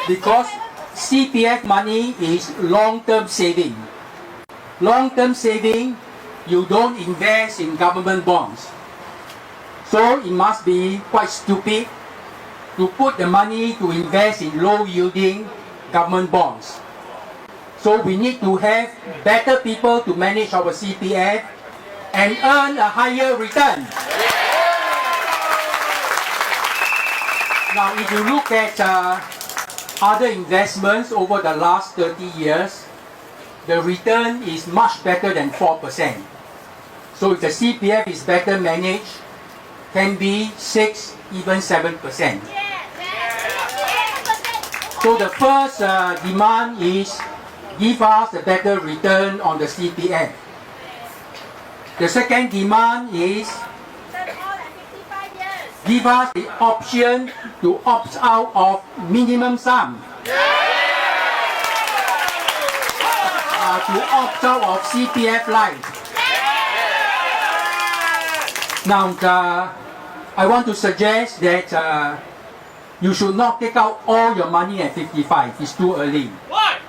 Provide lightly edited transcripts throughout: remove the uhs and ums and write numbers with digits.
Because CPF money is long-term saving. Long-term saving, you don't invest in government bonds. So it must be quite stupid to put the money to invest in low-yielding government bonds. So we need to have better people to manage our CPF and earn a higher return. Now, if you look at other investments over the last 30 years, the return is much better than 4%. So if the CPF is better managed, can be 6, even 7%. So the first demand is give us a better return on the CPF. The second demand is give us the option to opt out of minimum sum. To opt out of CPF Life. Now, I want to suggest that you should not take out all your money at 55. It's too early. What?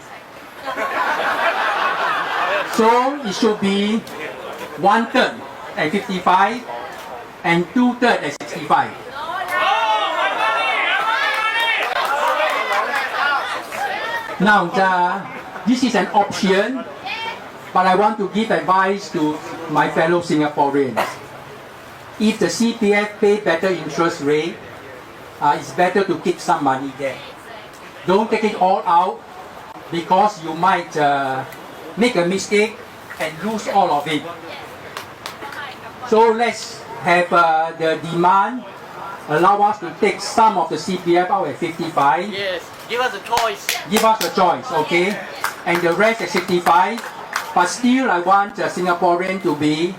So it should be 1/3 at 55 and 2/3 at 65. Now, this is an option, but I want to give advice to my fellow Singaporeans. If the CPF pay better interest rate, it's better to keep some money there. Don't take it all out because you might make a mistake and lose all of it. So let's have the demand allow us to take some of the CPF out at 55. Yes, give us a choice. Give us a choice, okay? And the rest at 65. But still, I want Singaporean to be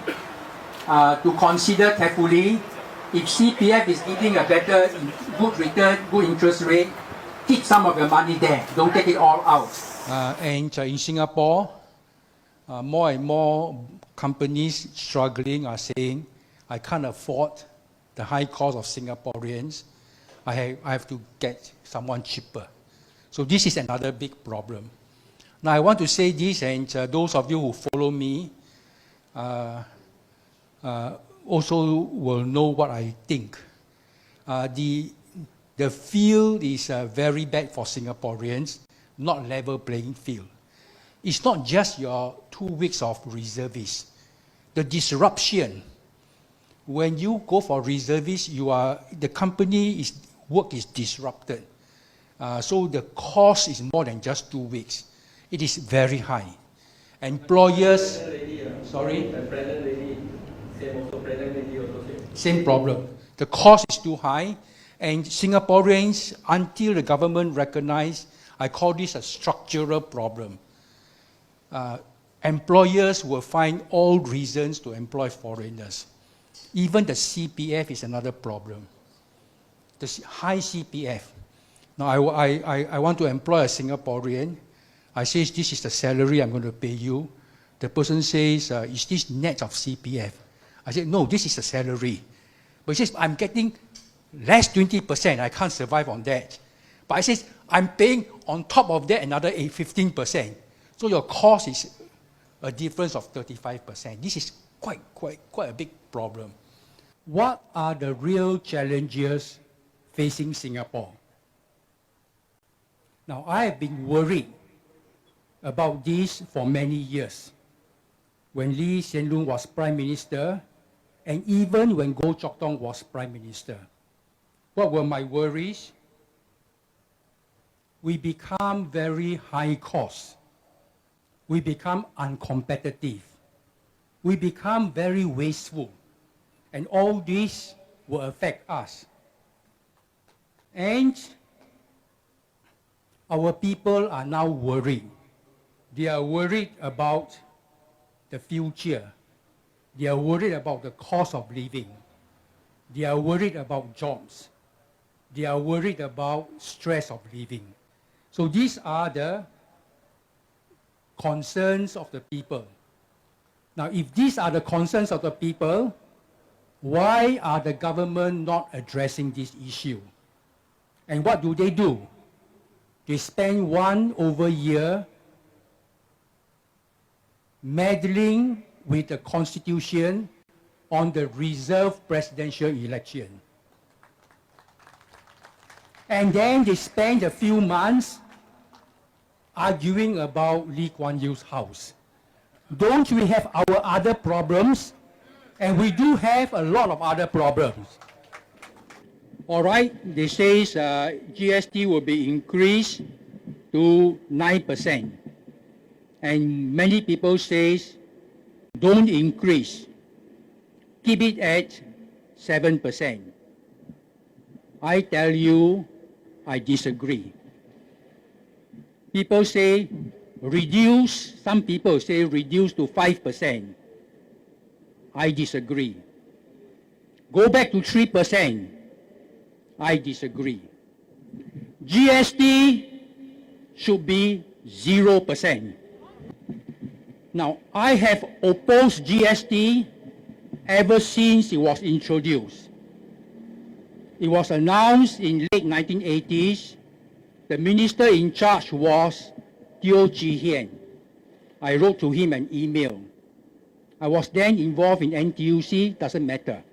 to consider carefully. If CPF is giving a better, good return, good interest rate, keep some of your money there. Don't take it all out. And in Singapore, more and more companies struggling are saying, I can't afford the high cost of Singaporeans. I have to get someone cheaper. So this is another big problem. Now I want to say this, and those of you who follow me also will know what I think. The field is very bad for Singaporeans, not level playing field. It's not just your 2 weeks of reservists. The disruption, when you go for reservists, the company work is disrupted. So the cost is more than just 2 weeks. It is very high. Employers, sorry? The pregnant lady, same problem. The cost is too high, and Singaporeans, until the government recognize, I call this a structural problem. Employers will find all reasons to employ foreigners. Even the CPF is another problem. The high CPF. Now, I want to employ a Singaporean. I say, this is the salary I'm going to pay you. The person says, is this net of CPF? I said, no, this is the salary. But he says, I'm getting less 20%. I can't survive on that. But I says, I'm paying on top of that another 15%. So your cost is a difference of 35%. This is quite a big problem. What are the real challenges facing Singapore? Now, I have been worried about this for many years. When Lee Hsien Loong was Prime Minister, and even when Goh Chok Tong was Prime Minister. What were my worries? We become very high cost. We become uncompetitive. We become very wasteful. And all this will affect us. And our people are now worried. They are worried about the future. They are worried about the cost of living. They are worried about jobs. They are worried about stress of living. So these are the concerns of the people. Now, if these are the concerns of the people, why are the government not addressing this issue? And what do? They spend one over year meddling with the Constitution on the reserved presidential election. And then they spend a few months arguing about Lee Kuan Yew's house. Don't we have our other problems? And we do have a lot of other problems. All right, they say GST will be increased to 9%. And many people say, don't increase. Keep it at 7%. I tell you, I disagree. People say reduce, some people say reduce to 5%. I disagree. Go back to 3%. I disagree. GST should be 0%. Now, I have opposed GST ever since it was introduced. It was announced in late 1980s. The minister in charge was Teo Chee Hean. I wrote to him an email. I was then involved in NTUC, doesn't matter.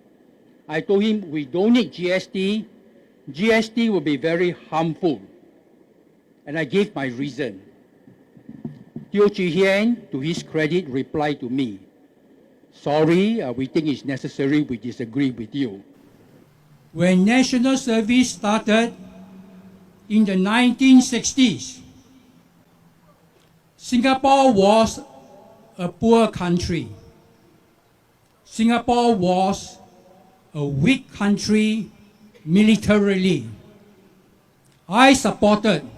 I told him we don't need GST. GST will be very harmful. And I gave my reason. Teo Chee Hean, to his credit, replied to me, sorry, we think it's necessary, we disagree with you. When national service started in the 1960s, Singapore was a poor country. Singapore was a weak country militarily. I supported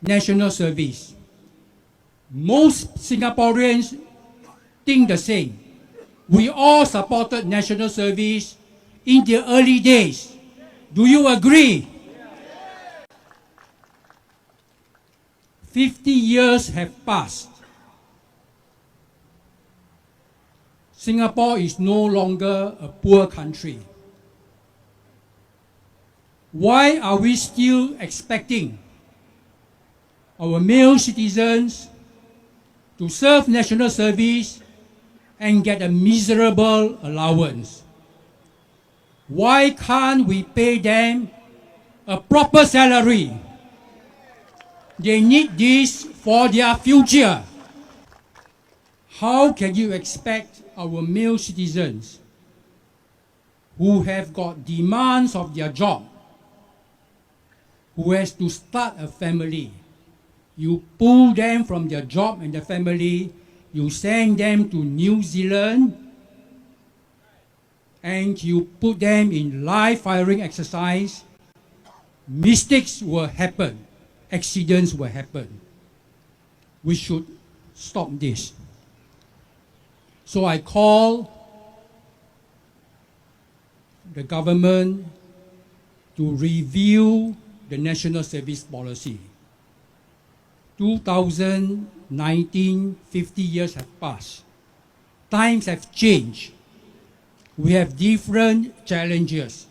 national service. Most Singaporeans think the same. We all supported national service in the early days. Do you agree? 50 years have passed. Singapore is no longer a poor country. Why are we still expecting our male citizens to serve national service and get a miserable allowance? Why can't we pay them a proper salary? They need this for their future. How can you expect our male citizens who have got demands of their job, who has to start a family, you pull them from their job and their family, you send them to New Zealand, and you put them in live firing exercise, mistakes will happen, accidents will happen. We should stop this. So I call the government to review the national service policy. 2019, 50 years have passed. Times have changed. We have different challenges.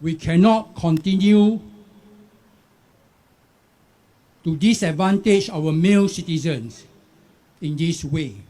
We cannot continue to disadvantage our male citizens in this way.